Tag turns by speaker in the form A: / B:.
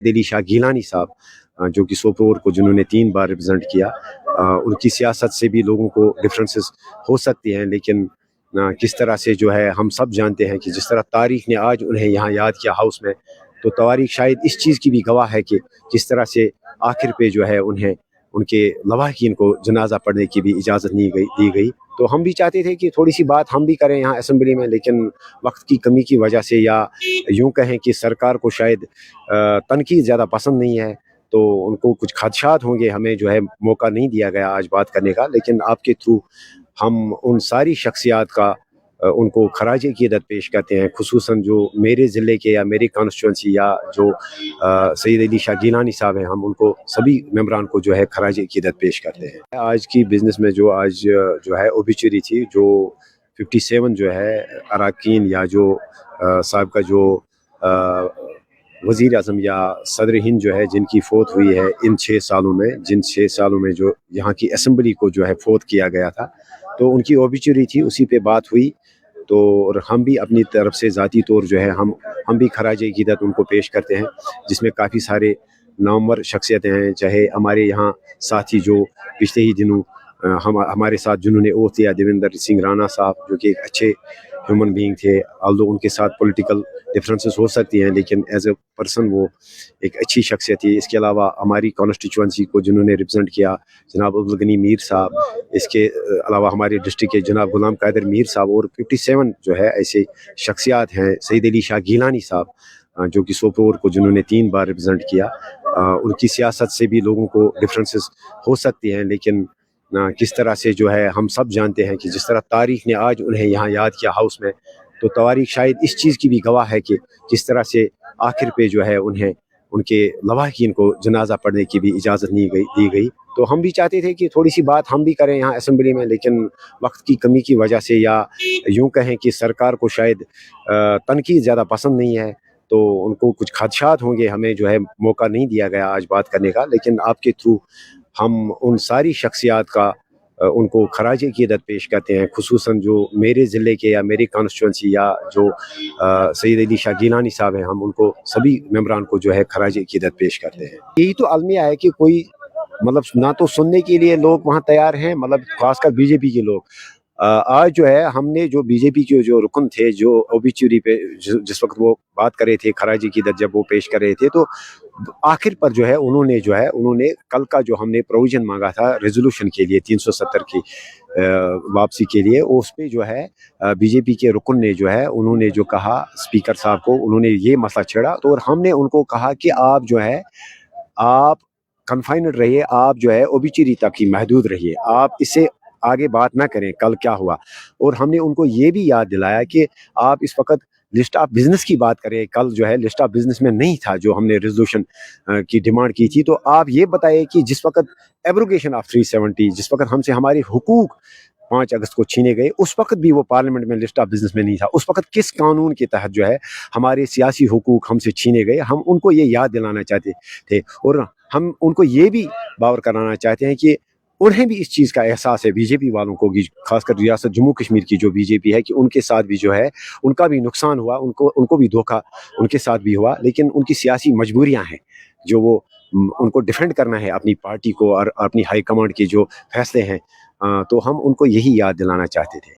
A: दिली शाह गिलानी साहब जो कि सोपोर को जिन्होंने 3 बार रिप्रेजेंट किया, उनकी सियासत से भी लोगों को डिफरेंसेस हो सकती हैं, लेकिन किस तरह से जो है हम सब जानते हैं कि जिस तरह तारीख ने आज उन्हें यहाँ याद किया हाउस में, तो तारीख शायद इस चीज़ की भी गवाह है कि किस तरह से आखिर पे जो है उन्हें उनके लवाहिकीन को जनाजा पढ़ने की भी इजाज़त नहीं दी गई। तो हम भी चाहते थे कि थोड़ी सी बात हम भी करें यहाँ असेंबली में, लेकिन वक्त की कमी की वजह से, या यूँ कहें कि सरकार को शायद तनकीद ज़्यादा पसंद नहीं है, तो उनको कुछ खदशात होंगे, हमें जो है मौका नहीं दिया गया आज बात करने का। लेकिन आपके थ्रू हम उन सारी शख्सियात का उनको खराज अक़ीदत पेश करते हैं, खुसूसन जो मेरे ज़िले के या मेरी कॉन्स्टिट्यूंसी या जो सैयद अली शाह गिलानी साहब हैं, हम उनको सभी मेंबरान को जो है खराज अक़ीदत पेश करते हैं। आज की बिज़नेस में जो आज जो है ओबिचुरी थी, जो 57 जो है अरकान या जो साहब का जो वज़ीर आज़म या सदर हिंद जो है जिनकी फ़ौत हुई है इन 6 सालों में, जिन 6 सालों में जो यहाँ की असेंबली को जो है फ़ौत किया गया था, तो उनकी ओबिचुरी थी, उसी पे बात हुई। तो और हम भी अपनी तरफ से ज़ाती तौर जो है हम भी खराज अक़ीदत उनको पेश करते हैं, जिसमें काफ़ी सारे नामवर शख्सियतें हैं, चाहे हमारे यहाँ साथी जो पिछले ही दिनों हमारे साथ जिन्होंने ओथ लिया, देवेंद्र सिंह राणा साहब, जो कि एक अच्छे ह्यूमन बीइंग थे, ऑल्दो उनके साथ पॉलिटिकल डिफरेंसेस हो सकती हैं, लेकिन एज ए पर्सन वो एक अच्छी शख्सियत थी। इसके अलावा हमारी कॉन्स्टिट्यूंसी को जिन्होंने रिप्रेजेंट किया जनाब अब्दुल गनी मीर साहब, इसके अलावा हमारे डिस्ट्रिक्ट के जनाब गुलाम कादिर मीर साहब, और 57 जो है ऐसे शख्सियात हैं, सैयद अली शाह गिलानी साहब जो कि सोपोर को जिन्होंने 3 बार रिप्रेजेंट किया, उनकी सियासत से भी लोगों को डिफरेंसेस हो सकती हैं, लेकिन किस तरह से जो है हम सब जानते हैं कि जिस तरह तारीख ने आज उन्हें यहाँ याद किया हाउस में, तो तारीख शायद इस चीज़ की भी गवाह है कि किस तरह से आखिर पे जो है उन्हें उनके लवाहिकीन को जनाजा पढ़ने की भी इजाज़त नहीं दी गई। तो हम भी चाहते थे कि थोड़ी सी बात हम भी करें यहाँ असेंबली में, लेकिन वक्त की कमी की वजह से, या यूँ कहें कि सरकार को शायद तनकीद ज़्यादा पसंद नहीं है, तो उनको कुछ खदशात होंगे, हमें जो है मौका नहीं दिया गया आज बात करने का। लेकिन आपके थ्रू हम उन सारी शख्सियात का उनको खराज अक़ीदत पेश करते हैं, खुसूसन जो मेरे ज़िले के या मेरी कॉन्स्टिट्यूंसी या जो सैयद अली शाह गिलानी साहब हैं, हम उनको सभी मेंबरान को जो है खराज अक़ीदत पेश करते हैं। यही तो अलमिया है कि कोई मतलब ना तो सुनने के लिए लोग वहाँ तैयार हैं, मतलब खासकर बीजेपी के लोग। आज जो है हमने जो बीजेपी के जो रुकन थे, जो ओबिचुरी पे जिस वक्त वो बात कर रहे थे, खराज अक़ीदत जब वो पेश कर रहे थे, तो आखिर पर जो है उन्होंने कल का जो हमने प्रोविज़न मांगा था रेजोल्यूशन के लिए 370 की वापसी के लिए, उस पे जो है बीजेपी के रुकन ने जो है उन्होंने जो कहा स्पीकर साहब को, उन्होंने ये मसला छेड़ा, तो और हमने उनको कहा कि आप जो है आप कन्फाइंड रहिए, आप जो है ओबिचुरी तक ही महदूद रहिए, आप इससे आगे बात ना करें कल क्या हुआ। और हमने उनको ये भी याद दिलाया कि आप इस वक्त लिस्ट ऑफ बिजनेस की बात करें, कल जो है लिस्ट ऑफ बिजनेस में नहीं था जो हमने रेजोल्यूशन की डिमांड की थी। तो आप ये बताइए कि जिस वक्त एब्रोगेशन ऑफ 370, जिस वक्त हमसे हमारे हुकूक 5 अगस्त को छीने गए, उस वक्त भी वो पार्लियामेंट में लिस्ट ऑफ बिजनेस में नहीं था। उस वक्त किस कानून के तहत जो है हमारे सियासी हुकूक हमसे छीने गए, हम उनको ये याद दिलाना चाहते थे, और हम उनको ये भी बावर कराना चाहते हैं कि उन्हें भी इस चीज़ का एहसास है, बीजेपी वालों को भी, खासकर रियासत जम्मू कश्मीर की जो बीजेपी है, कि उनके साथ भी जो है उनका भी नुकसान हुआ, उनको भी धोखा उनके साथ भी हुआ, लेकिन उनकी सियासी मजबूरियां हैं जो वो उनको डिफेंड करना है अपनी पार्टी को और अपनी हाई कमांड के जो फैसले हैं। तो हम उनको यही याद दिलाना चाहते थे।